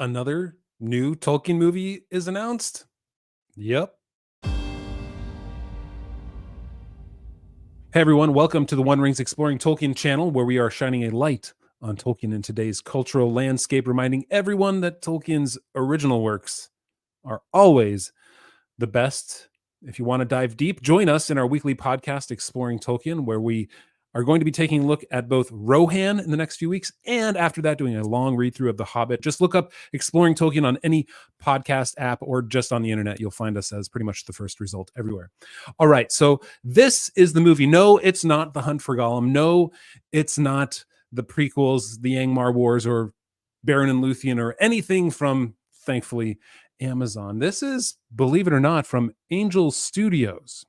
Another new Tolkien movie is announced. Yep. Hey everyone, welcome to the One Rings Exploring Tolkien channel, where we are shining a light on Tolkien in today's cultural landscape, reminding everyone that Tolkien's original works are always the best. If you want to dive deep, join us in our weekly podcast, Exploring Tolkien, where we are going to be taking a look at both Rohan in the next few weeks, and after that, doing a long read through of The Hobbit. Just look up Exploring Tolkien on any podcast app or just on the internet. You'll find us as pretty much the first result everywhere. All right, so this is the movie. No, it's not The Hunt for Gollum. No, it's not the prequels, the Angmar Wars, or Beren and Luthien, or anything from, thankfully, Amazon. This is, believe it or not, from Angel Studios.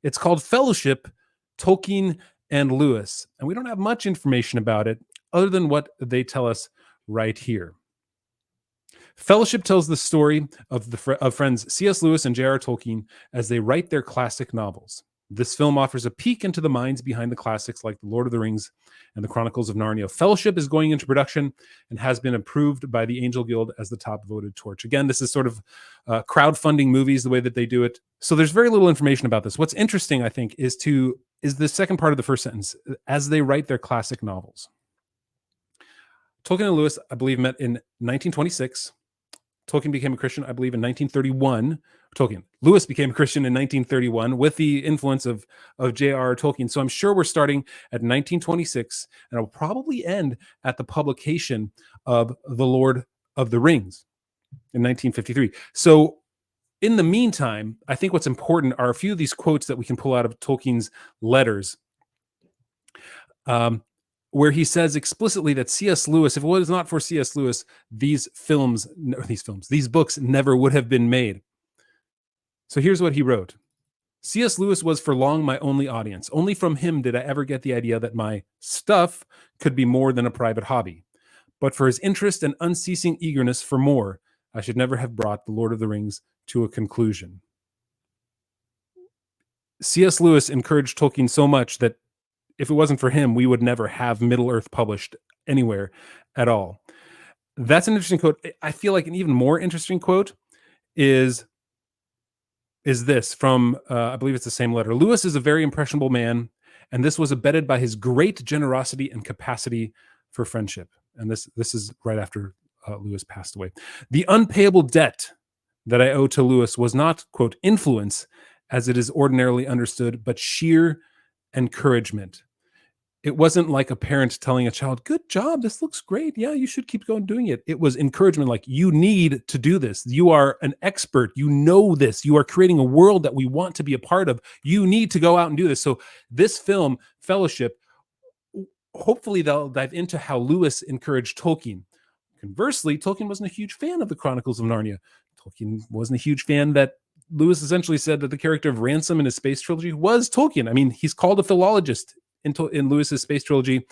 It's called Fellowship, Tolkien and Lewis, and we don't have much information about it other than what they tell us right here. Fellowship tells the story of friends C.S. Lewis and J.R. Tolkien as they write their classic novels. This film offers a peek into the minds behind the classics like The Lord of the Rings and The Chronicles of Narnia. Fellowship is going into production and has been approved by the Angel Guild as the top voted torch. Again, this is sort of crowdfunding movies, the way that they do it. So there's very little information about this. What's interesting, I think, is the second part of the first sentence, as they write their classic novels. Tolkien and Lewis, I believe, met in 1926. Tolkien became a Christian, I believe, in 1931. Lewis became a Christian in 1931 with the influence of J.R.R. Tolkien. So I'm sure we're starting at 1926, and it'll probably end at the publication of The Lord of the Rings in 1953. So in the meantime, I think what's important are a few of these quotes that we can pull out of Tolkien's letters, where he says explicitly that C.S. Lewis, if it was not for C.S. Lewis, these books never would have been made. So here's what he wrote. C.S. Lewis was for long my only audience. Only from him did I ever get the idea that my stuff could be more than a private hobby. But for his interest and unceasing eagerness for more, I should never have brought The Lord of the Rings to a conclusion. C.S. Lewis encouraged Tolkien so much that if it wasn't for him, we would never have Middle-earth published anywhere at all. That's an interesting quote. I feel like an even more interesting quote is this from, I believe it's the same letter. Lewis is a very impressionable man, and this was abetted by his great generosity and capacity for friendship. And this is right after Lewis passed away. The unpayable debt that I owe to Lewis was not, quote, influence, as it is ordinarily understood, but sheer encouragement. It wasn't like a parent telling a child, good job, this looks great. Yeah, you should keep going doing it. It was encouragement, like, you need to do this. You are an expert. You know this. You are creating a world that we want to be a part of. You need to go out and do this. So this film, Fellowship, hopefully they'll dive into how Lewis encouraged Tolkien. Conversely, Tolkien wasn't a huge fan of the Chronicles of Narnia. Tolkien wasn't a huge fan that Lewis essentially said that the character of Ransom in his space trilogy was Tolkien. I mean, he's called a philologist in Lewis's space trilogy,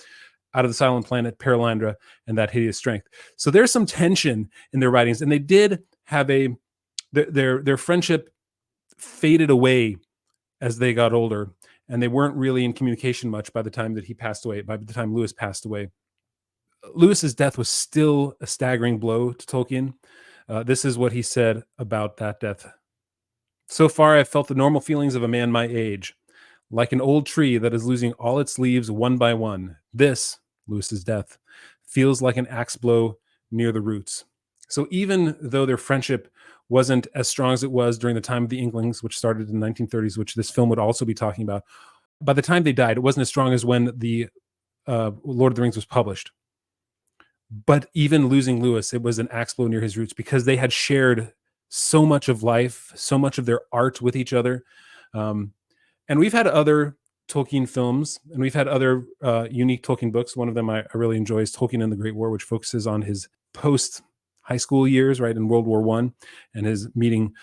Out of the Silent Planet, Perelandra, and That Hideous Strength. So there's some tension in their writings, and they did have their friendship faded away as they got older, and they weren't really in communication much by the time that he passed away, by the time Lewis passed away. Lewis's death was still a staggering blow to Tolkien. This is what he said about that death. So far, I've felt the normal feelings of a man my age, like an old tree that is losing all its leaves one by one. This, Lewis's death, feels like an axe blow near the roots. So even though their friendship wasn't as strong as it was during the time of the Inklings, which started in the 1930s, which this film would also be talking about, by the time they died, it wasn't as strong as when the Lord of the Rings was published. But even losing Lewis, it was an axe blow near his roots, because they had shared so much of life, so much of their art with each other. And we've had other Tolkien films, and we've had other unique Tolkien books. One of them I really enjoy is Tolkien and the Great War, which focuses on his post-high school years, right, in World War I, and his meeting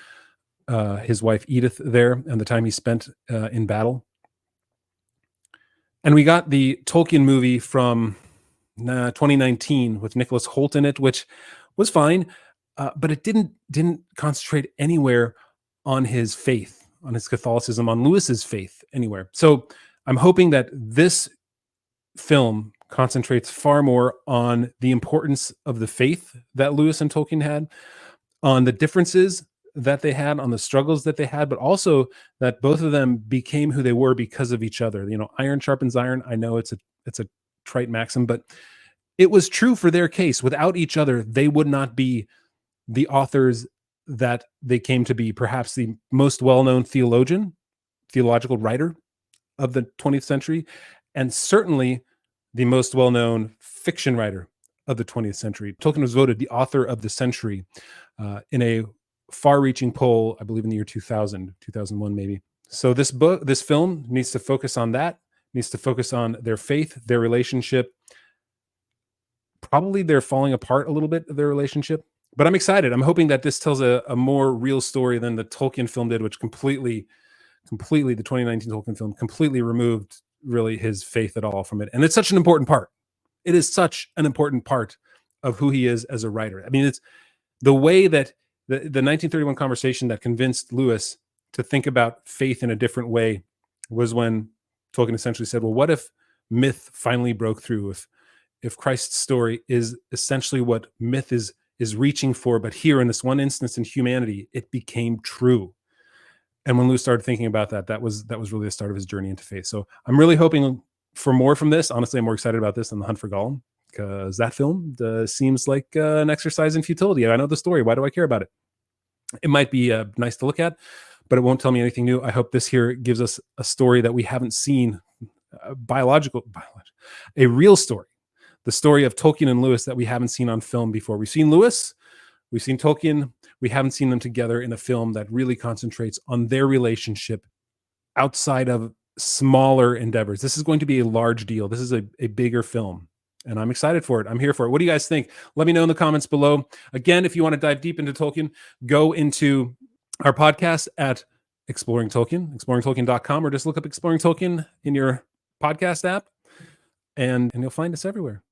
his wife Edith there, and the time he spent in battle. And we got the Tolkien movie from 2019 with Nicholas Hoult in it, which was fine, but it didn't concentrate anywhere on his faith, on his Catholicism, on Lewis's faith anywhere. So I'm hoping that this film concentrates far more on the importance of the faith that Lewis and Tolkien had, on the differences that they had, on the struggles that they had, but also that both of them became who they were because of each other. You know, iron sharpens iron. I know it's a trite maxim, but it was true for their case. Without each other, they would not be the authors that they came to be. Perhaps the most well-known theological writer of the 20th century, and certainly the most well-known fiction writer of the 20th century. Tolkien was voted the author of the century in a far-reaching poll, I believe in the year 2000, 2001 maybe. So this film needs to focus on that, needs to focus on their faith, their relationship. Probably they're falling apart a little bit of their relationship, but I'm excited. I'm hoping that this tells a more real story than the Tolkien film did, which completely, the 2019 Tolkien film completely removed really his faith at all from it. And it's such an important part. It is such an important part of who he is as a writer. I mean, it's the way that the 1931 conversation that convinced Lewis to think about faith in a different way was when Tolkien essentially said, well, what if myth finally broke through? If Christ's story is essentially what myth is reaching for, but here in this one instance in humanity, it became true. And when Lewis started thinking about that, that was really the start of his journey into faith. So I'm really hoping for more from this. Honestly, I'm more excited about this than The Hunt for Gollum, because that film seems like an exercise in futility. I know the story. Why do I care about it? It might be nice to look at, but it won't tell me anything new. I hope this here gives us a story that we haven't seen, a real story. The story of Tolkien and Lewis that we haven't seen on film before. We've seen Lewis, we've seen Tolkien, we haven't seen them together in a film that really concentrates on their relationship outside of smaller endeavors. This is going to be a large deal. This is a bigger film, and I'm excited for it. I'm here for it. What do you guys think? Let me know in the comments below. Again, if you want to dive deep into Tolkien, go into our podcast at Exploring Tolkien, exploringtolkien.com, or just look up Exploring Tolkien in your podcast app, and you'll find us everywhere.